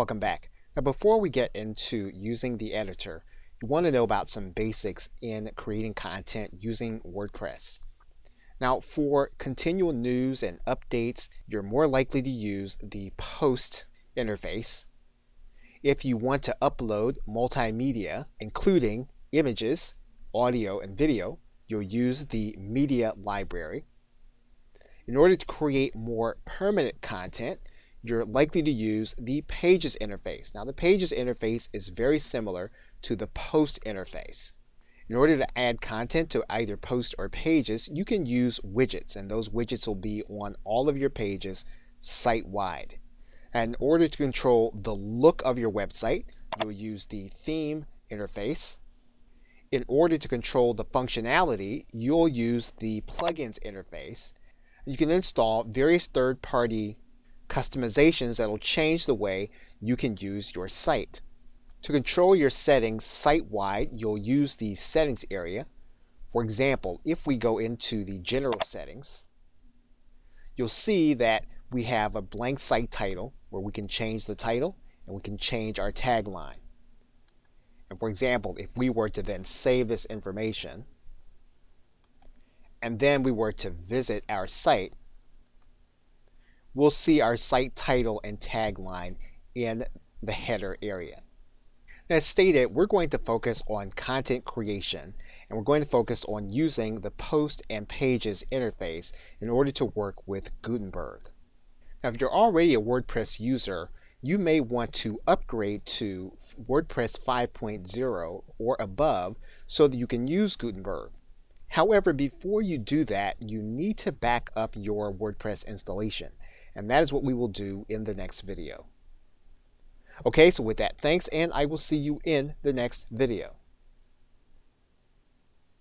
Welcome back. Now before we get into using the editor, you want to know about some basics in creating content using WordPress. Now for continual news and updates, you're more likely to use the post interface. If you want to upload multimedia, including images, audio, and video, you'll use the media library. In order to create more permanent content, you're likely to use the Pages interface. Now the Pages interface is very similar to the Post interface. In order to add content to either Post or Pages, you can use widgets, and those widgets will be on all of your pages site-wide. And in order to control the look of your website, you'll use the Theme interface. In order to control the functionality, you'll use the Plugins interface. You can install various third-party customizations that will change the way you can use your site. To control your settings site-wide, you'll use the Settings area. For example, if we go into the General Settings, you'll see that we have a blank site title where we can change the title and we can change our tagline. And for example, if we were to then save this information and then we were to visit our site, we'll see our site title and tagline in the header area. Now, as stated, we're going to focus on content creation, and we're going to focus on using the Post and Pages interface in order to work with Gutenberg. Now, if you're already a WordPress user, you may want to upgrade to WordPress 5.0 or above so that you can use Gutenberg. However, before you do that, you need to back up your WordPress installation, and that is what we will do in the next video. Okay, so with that, thanks, and I will see you in the next video.